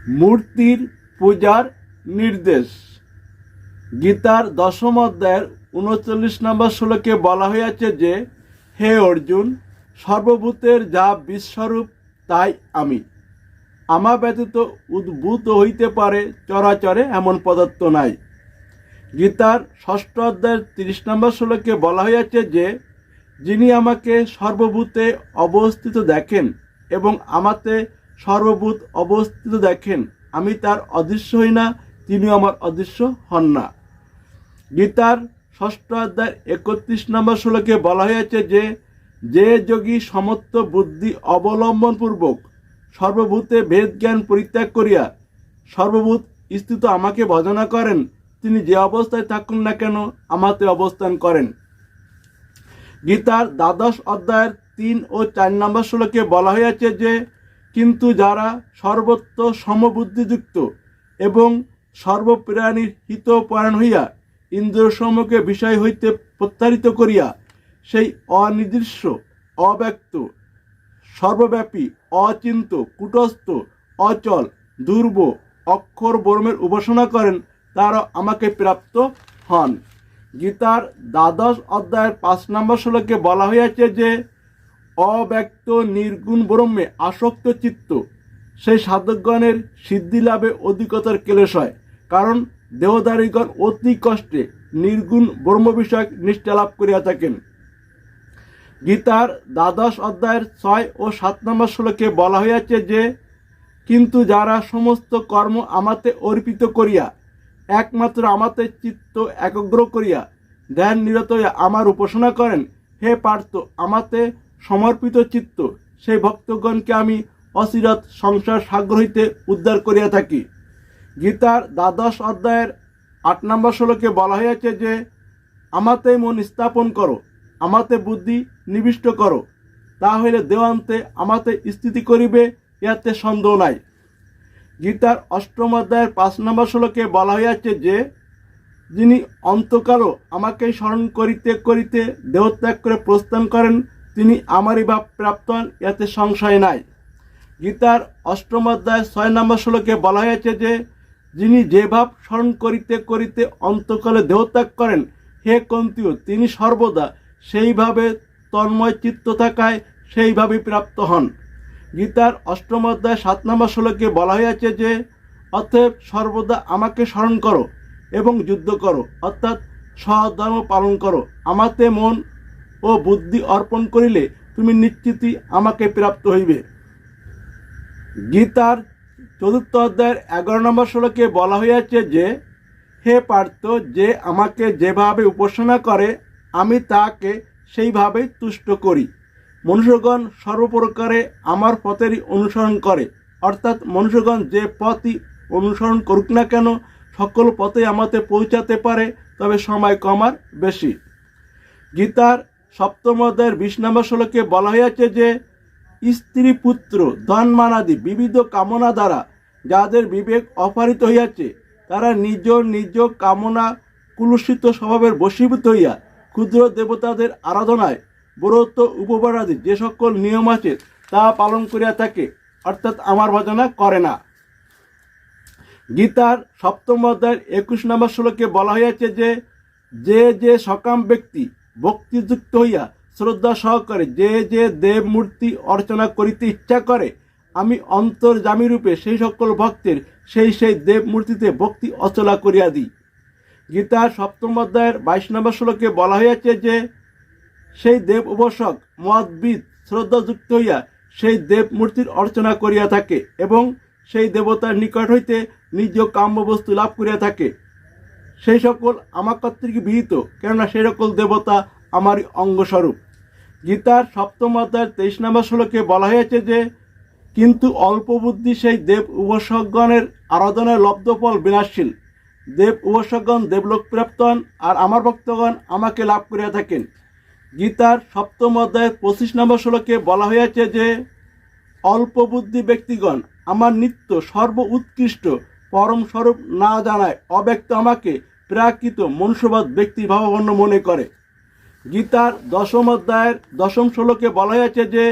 মূর্তির পূজার নির্দেশ। গীতার 10ম অধ্যায়ের 39 নম্বর শ্লোকে বলা হয়েছে যে, হে অর্জুন, সর্বভূতের যা বিশ্বরূপ তাই আমি। আমা ব্যতীত উদ্ভূত হইতে পারে চরাচরে এমন পদার্থ নাই। গীতার 6ষ্ঠ অধ্যায়ের 30 নম্বর শ্লোকে বলা হয়েছে যে, যিনি আমাকে সর্বভূতে অবস্থিত দেখেন এবং আমাতে সর্বভূত অবস্থিত দেখেন, আমি তার অদৃশ্য হই না, তিনিও আমার অদৃশ্য হন না। গীতার 6ষ্ঠ অধ্যায়ের 31 নম্বর শ্লোকে বলা হয়েছে যে, যে যোগী সমস্ত বুদ্ধি অবলম্বনপূর্বক সর্বভূতে ভেদ জ্ঞান পরিত্যাগ করিয়া সর্বভূত স্থিত আমাকে ভজনা করেন, তিনি যে অবস্থায় থাকুন না কেন আমাতে অবস্থান করেন। গীতার 12 অধ্যায়ের 3 ও 4 নম্বর শ্লোকে বলা হয়েছে যে, কিন্তু যারা সর্বত্র সমবুদ্ধিযুক্ত এবং সর্বপ্রাণীর হিতপরায়ণ হইয়া ইন্দ্রিয়সমূহকে বিষয় হইতে প্রত্যাহৃত করিয়া সেই অনির্দিষ্ট, অব্যক্ত, সর্বব্যাপী, অচিন্ত, কূটস্থ, অচল, ধ্রুব, অক্ষর ব্রহ্মের উপাসনা করেন, তারা আমাকে প্রাপ্ত হন। গীতার 12 অধ্যায়ের 5 নম্বর শ্লোকে বলা হয়েছে যে, অব্যক্ত নির্গুণ ব্রহ্মে আসক্ত চিত্ত সেই সাধকগণের সিদ্ধি লাভে অধিকতর ক্লেশ হয়, কারণ দেহধারীগণ অতি কষ্টে নির্গুণ ব্রহ্ম বিষয়ক নিষ্ঠা লাভ করিয়া থাকেন। গীতার 12 অধ্যায়ের 6 ও 7 নম্বর শ্লোকে বলা হয়েছে যে, কিন্তু যারা সমস্ত কর্ম আমাতে অর্পিত করিয়া একমাত্র আমাতে চিত্ত একাগ্র করিয়া ধ্যান নিরত হইয়া আমার উপাসনা করেন, হে পার্থ, আমাতে সমর্পিত চিত্ত সেই ভক্তগণকে আমি অচিরত সংসার সাগর হইতে উদ্ধার করিয়া থাকি। গীতার 12 অধ্যায়ের 8 নম্বর শ্লোকে বলা হয়েছে যে, আমাতে মন স্থাপন করো, আমাতে বুদ্ধি নিবিষ্ট করো, তা হইলে দেওয়ান্তে আমাতে স্থিতি করিবে, ইহাতে সন্দেহ নাই। গীতার 8ম অধ্যায়ের 5 নম্বর শ্লোকে বলা হয়েছে যে, যিনি অন্তকালও আমাকে স্মরণ করিতে করিতে দেহত্যাগ করে প্রস্থান করেন, তিনি আমারই ভাব প্রাপ্ত হন, ইহাতে সংশয় নাই। গীতার 8ম অধ্যায়ের 6 নম্বর শ্লোকে বলা হয়েছে যে, যিনি যে ভাব স্মরণ করিতে করিতে অন্তকালে দেহত্যাগ করেন, হে কন্তীয়, তিনি সর্বদা সেইভাবে তন্ময় চিত্ত থাকায় সেইভাবেই প্রাপ্ত হন। গীতার 8ম অধ্যায় 7 নম্বর শ্লোকে বলা হয়েছে যে, অতএব সর্বদা আমাকে স্মরণ করো এবং যুদ্ধ করো, অর্থাৎ সধর্ম পালন করো। আমাতে মন ও বুদ্ধি অর্পণ করিলে তুমি নিশ্চিতই আমাকে প্রাপ্ত হইবে। গীতার 4র্থ অধ্যায়ের 11 নম্বর শ্লোকে বলা হয়েছে যে, হে পার্থ, যে আমাকে যেভাবে উপাসনা করে আমি তাকে সেইভাবেই তুষ্ট করি। মনুষ্যগণ সর্বপ্রকারে আমার পথেরই অনুসরণ করে, অর্থাৎ মনুষ্যগণ যে পথই অনুসরণ করুক না কেন সকল পথে আমাতে পৌঁছাতে পারে, তবে সময় কম আর বেশি। গীতার 7ম অধ্যায়ের 20 নম্বর শ্লোকে বলা হয়েছে যে, স্ত্রী, পুত্র, ধন, মানাদি বিবিধ কামনা দ্বারা যাদের বিবেক অপহৃত হইয়াছে, তারা নিজ নিজ কামনা কুলুষিত স্বভাবের বশীভূত হইয়া ক্ষুদ্র দেবতাদের আরাধনায় ব্রত উপবারাদি যে সকল নিয়ম আছে তা পালন করিয়া থাকে, অর্থাৎ আমার ভজনা করে না। গীতার 7ম অধ্যায়ের 21 নম্বর শ্লোকে বলা হয়েছে যে, যে সকাম ব্যক্তি ভক্তিযুক্ত হইয়া শ্রদ্ধা সহকারে যে দেব মূর্তি অর্চনা করিতে ইচ্ছা করে, আমি অন্তর্যামী রূপে সেই সকল ভক্তের সেই দেব মূর্তিতে ভক্তি অচলা করিয়া দিই। গীতার 7ম অধ্যায়ের 22 নম্বর শ্লোকে বলা হয়েছে যে, সেই দেব উপাসক মদবিদ শ্রদ্ধাযুক্ত হইয়া সেই দেব মূর্তির অর্চনা করিয়া থাকে এবং সেই দেবতার নিকট হইতে নিজ কাম্য বস্তু লাভ করিয়া থাকে, সেই সকল আমার কর্তৃক বিহিত, কেননা সেই সকল দেবতা আমারই অঙ্গস্বরূপ। গীতার 7ম অধ্যায়ের 23 নম্বর শ্লোকে বলা হয়েছে যে, কিন্তু অল্প বুদ্ধি সেই দেব উপাসকগণের আরাধনায় লব্ধ ফল বিনাশশীল। দেব উপাসকগণ দেবলোক প্রাপ্ত হন, আর আমার ভক্তগণ আমাকে লাভ করিয়া থাকেন। গীতার 7ম অধ্যায়ের 25 নম্বর শ্লোকে বলা হয়েছে যে, অল্প বুদ্ধি ব্যক্তিগণ আমার নিত্য সর্ব উৎকৃষ্ট পরম স্বরূপ না জানায় অব্যক্ত আমাকে প্রাকৃত মনুষ্যবাদ ব্যক্তি ভাবাপন্ন মনে করে। গীতার 10ম অধ্যায়ের 10ম শ্লোকে বলা হয়েছে যে,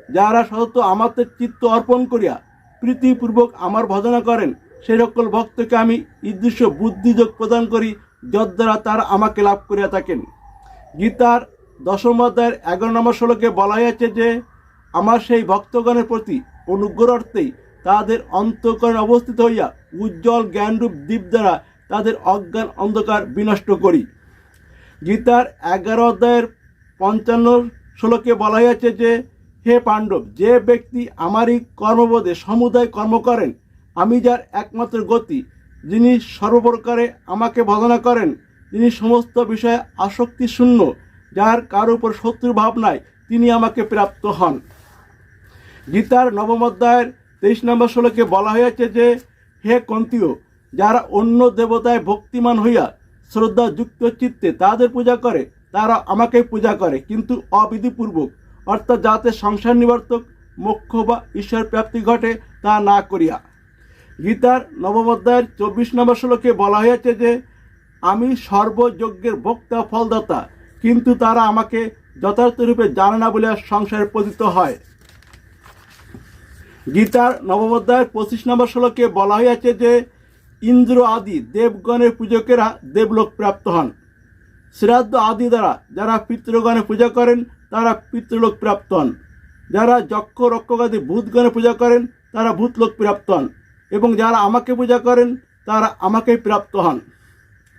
যারা সতত আমাতে চিত্ত অর্পণ করিয়া প্রীতিপূর্বক আমার ভজনা করেন, সেই সকল ভক্তকে আমি ঈদৃশ্য বুদ্ধিযোগ প্রদান করি, যদ্বারা তারা আমাকে লাভ করিয়া থাকেন। গীতার 10 অধ্যায়ের 11 নম্বর শ্লোকে বলা হয়েছে যে আমার সেই ভক্তগণের প্রতি অনুগ্রহার্থেই তাদের অন্তঃকরণে অবস্থিত হইয়া উজ্জ্বল জ্ঞানরূপ দীপ দ্বারা তাদের অজ্ঞান অন্ধকার বিনষ্ট করি। গীতার 11 অধ্যায়ের 55 শ্লোকে বলা হয়েছে যে হে পাণ্ডব, যে ব্যক্তি আমারই কর্মবোধে সমুদায় কর্ম করেন, আমি যার একমাত্র গতি, যিনি সর্বপ্রকারে আমাকে ভজনা করেন, যিনি সমস্ত বিষয়ে আসক্তি শূন্য, যার কার উপর শত্রু ভাব নাই, তিনি আমাকে প্রাপ্ত হন। গীতার 9 অধ্যায়ের 23 নম্বর শ্লোকে বলা হয়েছে যে হে কন্তীয়, যারা অন্য দেবতায় ভক্তিমান হইয়া শ্রদ্ধাযুক্ত চিত্তে তাদের পূজা করে, তারা আমাকে পূজা করে, কিন্তু অবিধিপূর্বক, অর্থাৎ যাতে সংসার নিবর্তক মোক্ষ বা ঈশ্বর প্রাপ্তি ঘটে তা না করিয়া। গীতার 9 অধ্যায়ের 24 নম্বর শ্লোকে বলা হয়েছে যে আমি সর্বযজ্ঞের ভোক্তা ফলদাতা, কিন্তু তারা আমাকে যথার্থরূপে জানে না বলে সংসারে পতিত হয়। গীতার 9 অধ্যায়ের 25 নম্বর শ্লোকে বলা হয়েছে যে ইন্দ্র আদি দেবগণের পূজকেরা দেবলোক প্রাপ্ত হন। শ্রাদ্ধ আদি দ্বারা যারা পিতৃগণের পূজা করেন তারা পিতৃলোক প্রাপ্ত হন। যারা যক্ষ রক্ষকাদি ভূতগণের পূজা করেন তারা ভূতলোক প্রাপ্ত হন, এবং যারা আমাকে পূজা করেন তারা আমাকেই প্রাপ্ত হন।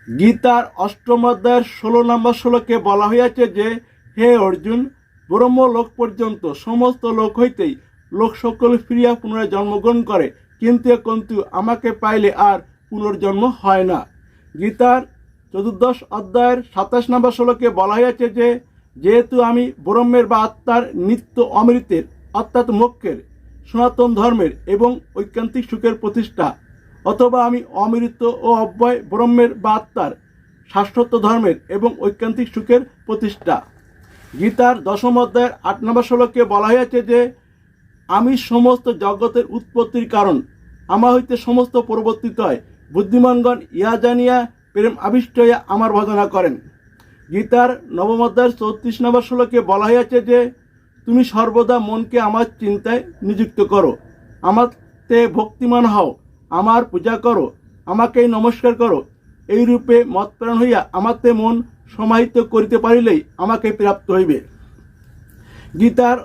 গীতার 8 অধ্যায়ের 16 নম্বর শ্লোকে বলা হয়েছে যে হে অর্জুন, ব্রহ্মলোক পর্যন্ত সমস্ত লোক হইতেই লোক সকল ফিরিয়া পুনরায় জন্মগ্রহণ করে, কিন্তু আমাকে পাইলে আর পুনর্জন্ম হয় না। গীতার 14 অধ্যায়ের 27 নম্বর শ্লোকে বলা হয়েছে যে যেহেতু আমি ব্রহ্মের বা আত্মার নিত্য অমৃতের অর্থাৎ মোক্ষের, সনাতন ধর্মের এবং ঐকান্তিক সুখের প্রতিষ্ঠা, অথবা আমি অমৃত ও অব্যয় ব্রহ্মের বা আত্মার শাশ্বত ধর্মের এবং ঐকান্তিক সুখের প্রতিষ্ঠা। গীতার 10 অধ্যায়ের 8 নম্বর শ্লোকে বলা হয়েছে যে আমি সমস্ত জগতের উৎপত্তির কারণ, আমার হইতে সমস্ত পরিবর্তিত হয়, বুদ্ধিমানগণ ইহা জানিয়া প্রেম আবিষ্ট হইয়া আমার ভজনা করেন। গীতার 9 অধ্যায়ের 34 নম্বর শ্লোকে বলা হয়েছে যে তুমি সর্বদা মনকে আমার চিন্তায় নিযুক্ত করো, আমাতে ভক্তিমান হও, আমার পূজা করো, আমাকেই নমস্কার করো, এই রূপে মতপ্রাণ হইয়া আমাতে মন সমাহিত করিতে পারিলেই আমাকে প্রাপ্ত হইবে। গীতার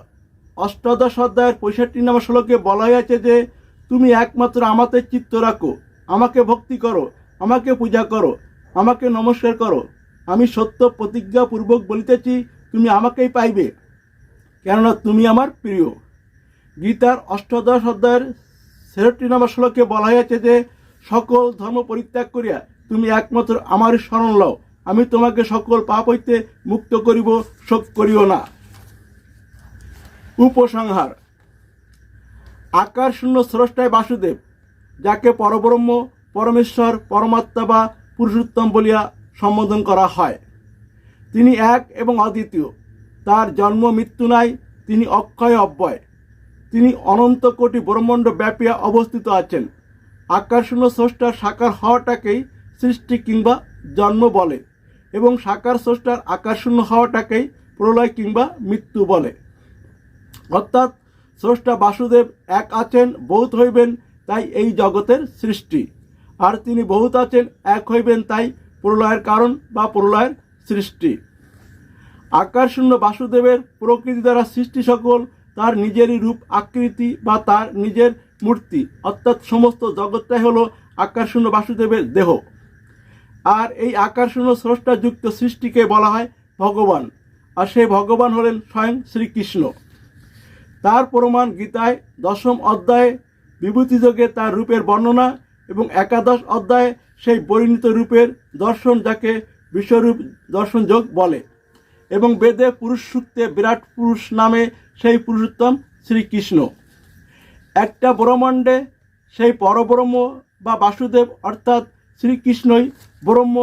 18 অধ্যায়ের 65 নম্বর শ্লোকে বলা হয়েছে যে তুমি একমাত্র আমাতে চিত্ত রাখো, আমাকে ভক্তি করো, আমাকে পূজা করো, আমাকে নমস্কার করো। আমি সত্য প্রতিজ্ঞাপূর্বক বলিতেছি, তুমি আমাকেই পাইবে, কেননা তুমি আমার প্রিয়। গীতার 18 অধ্যায়ের 63 নম্বর শ্লোকে বলা হয়েছে যে সকল ধর্ম পরিত্যাগ করিয়া তুমি একমাত্র আমার শরণ লও, আমি তোমাকে সকল পাপ হইতে মুক্ত করিব, শোক করিও না। উপসংহার: আকার শূন্য স্রষ্টায় বাসুদেব, যাকে পরব্রহ্ম, পরমেশ্বর, পরমাত্মা বা পুরুষোত্তম বলিয়া সম্বোধন করা হয়। তিনি এক এবং অদ্বিতীয়, তার জন্ম মৃত্যু নাই, তিনি অক্ষয় অব্যয়, তিনি অনন্ত কোটি ব্রহ্মাণ্ড ব্যাপিয়া অবস্থিত আছেন। আকারশূন্য স্রষ্টার সাকার হওয়াটাকেই সৃষ্টি কিংবা জন্ম বলে, এবং সাকার স্রষ্টার আকারশূন্য হওয়াটাকেই প্রলয় কিংবা মৃত্যু বলে। অর্থাৎ স্রষ্টা বাসুদেব এক আছেন, বহুত হইবেন, তাই এই জগতের সৃষ্টি, আর তিনি বহুত আছেন, এক হইবেন, তাই প্রলয়ের কারণ বা প্রলয়ের সৃষ্টি। আকারশূন্য বাসুদেবের প্রকৃতি দ্বারা সৃষ্টি সকল তার নিজেরই রূপ আকৃতি বা তার নিজের মূর্তি, অর্থাৎ সমস্ত জগৎটাই হলো আকারশূন্য বাসুদেবের দেহ। আর এই আকারশূন্য স্রষ্টাযুক্ত সৃষ্টিকে বলা হয় ভগবান, আর সেই ভগবান হলেন স্বয়ং শ্রীকৃষ্ণ। তার প্রমাণ গীতায় 10 অধ্যায়ে বিভূতিযোগে তার রূপের বর্ণনা, এবং 11 অধ্যায়ে সেই পরিণত রূপের দর্শন, যাকে বিশ্বরূপ দর্শন যোগ বলে, এবং বেদে পুরুষ সূক্তে বিরাট পুরুষ নামে সেই পুরুষোত্তম শ্রীকৃষ্ণ। একটা ব্রহ্মাণ্ডে সেই পরব্রহ্ম বা বাসুদেব অর্থাৎ শ্রীকৃষ্ণই ব্রহ্ম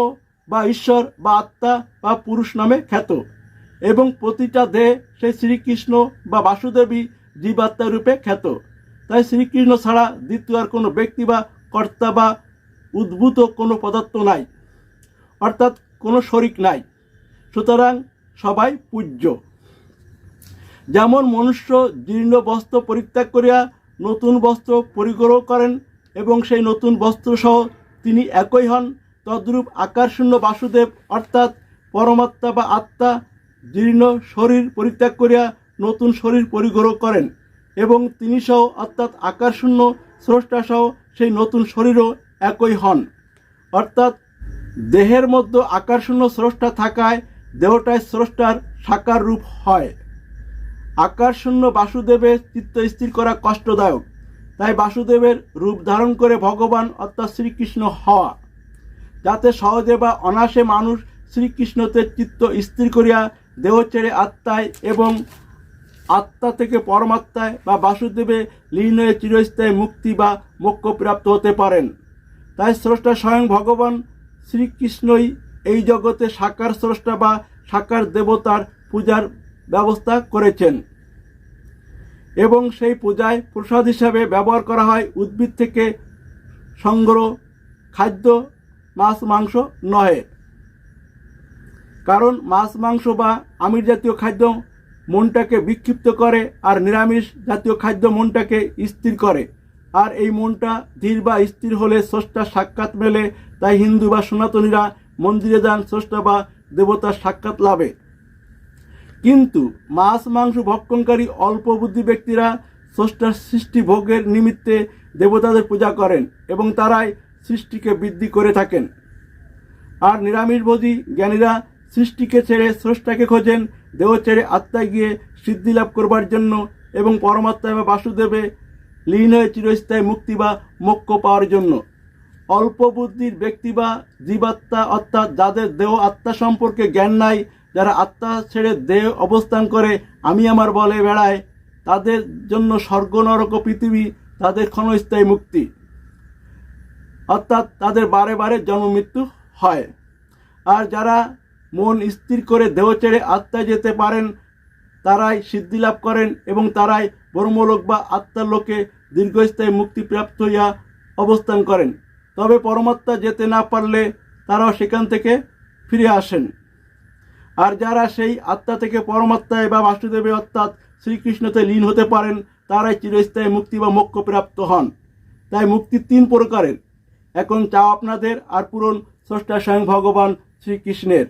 বা ঈশ্বর বা আত্মা বা পুরুষ নামে খ্যাত, এবং প্রতিটা দেহে সেই শ্রীকৃষ্ণ বা বাসুদেবই জীবাত্মা রূপে খ্যাত। তাই শ্রীকৃষ্ণ ছাড়া দ্বিতীয় আর কোনো ব্যক্তি বা কর্তা বা উদ্ভূত কোনো পদার্থ নাই, অর্থাৎ কোনো শরিক নাই। সুতরাং সবাই পূজ্য। যেমন মনুষ্য জীর্ণ বস্ত্র পরিত্যাগ করিয়া নতুন বস্ত্র পরিগ্রহ করেন এবং সেই নতুন বস্ত্র সহ তিনি একই হন, তদ্রূপ আকারশূন্য বাসুদেব অর্থাৎ পরমাত্মা বা আত্মা জীর্ণ শরীর পরিত্যাগ করিয়া নতুন শরীর পরিগ্রহ করেন এবং তিনি সহ অর্থাৎ আকারশূন্য স্রষ্টা সহ সেই নতুন শরীরও একই হন। অর্থাৎ দেহের মধ্যে আকারশূন্য স্রষ্টা থাকায় দেহটায় স্রষ্টার সাকার রূপ হয়। আকারশূন্য বাসুদেবের চিত্ত স্থির করা কষ্টদায়ক, তাই বাসুদেবের রূপ ধারণ করে ভগবান অর্থাৎ শ্রীকৃষ্ণ হওয়া, যাতে সহজে বা অনায়াসে মানুষ শ্রীকৃষ্ণতে চিত্ত স্থির করিয়া দেহ ছেড়ে আত্মায় এবং আত্মা থেকে পরমাত্মায় বা বাসুদেবে লীন হয়ে চিরস্থায়ী মুক্তি বা মোক্ষ প্রাপ্ত হতে পারেন। তাই স্রষ্টা স্বয়ং ভগবান শ্রীকৃষ্ণই এই জগতে সাকার স্রষ্টা বা সাকার দেবতার পূজার ব্যবস্থা করেছেন এবং সেই পূজায় প্রসাদ হিসাবে ব্যবহার করা হয় উদ্ভিদ থেকে সংগ্রহ খাদ্য, মাছ মাংস নহে। কারণ মাছ মাংস বা আমিষ জাতীয় খাদ্য মনটাকে বিক্ষিপ্ত করে আর নিরামিষ জাতীয় খাদ্য মনটাকে স্থির করে, আর এই মনটা ধীর বা স্থির হলে স্রষ্টার সাক্ষাৎ মেলে। তাই হিন্দু বা সনাতনীরা মন্দিরে যান স্রষ্টা বা দেবতার সাক্ষাৎ লাভে। কিন্তু মাছ মাংস ভক্ষণকারী অল্প বুদ্ধি ব্যক্তিরা স্রষ্টার সৃষ্টি ভোগের নিমিত্তে দেবতাদের পূজা করেন এবং তারাই সৃষ্টিকে বৃদ্ধি করে থাকেন। আর নিরামিষভোজী জ্ঞানীরা সৃষ্টিকে ছেড়ে স্রষ্টাকে খোঁজেন দেহ ছেড়ে আত্মায় গিয়ে সিদ্ধি লাভ করবার জন্য এবং পরমাত্মা বা বাসুদেবে লীন হয়ে চিরস্থায়ী মুক্তি বা মোক্ষ পাওয়ার জন্য। অল্প বুদ্ধির ব্যক্তি বা জীবাত্মা অর্থাৎ যাদের দেহ আত্মা সম্পর্কে জ্ঞান নাই, যারা আত্মা ছেড়ে দেহ অবস্থান করে আমি আমার বলে বেড়ায়, তাদের জন্য স্বর্গ নরক পৃথিবী তাদের ক্ষণস্থায়ী মুক্তি, অর্থাৎ তাদের বারে বারে জন্ম মৃত্যু হয়। আর যারা মন স্থির করে দেহ ছেড়ে আত্মায় যেতে পারেন তারাই সিদ্ধি লাভ করেন এবং তারাই ব্রহ্মলোক বা আত্মার লোকে দীর্ঘস্থায়ী মুক্তিপ্রাপ্ত হইয়া অবস্থান করেন। তবে পরমাত্মা যেতে না পারলে তারাও সেখান থেকে ফিরে আসেন। আর যারা সেই আত্মা থেকে পরমাত্মায় বা বাসুদেবে অর্থাৎ শ্রীকৃষ্ণতে লীন হতে পারেন তারাই চিরস্থায়ী মুক্তি বা মোক্ষ প্রাপ্ত হন। তাই মুক্তি 3 প্রকারের। এখন চাও আপনাদের আর পূরণ স্রষ্টা স্বয়ং ভগবান শ্রীকৃষ্ণের।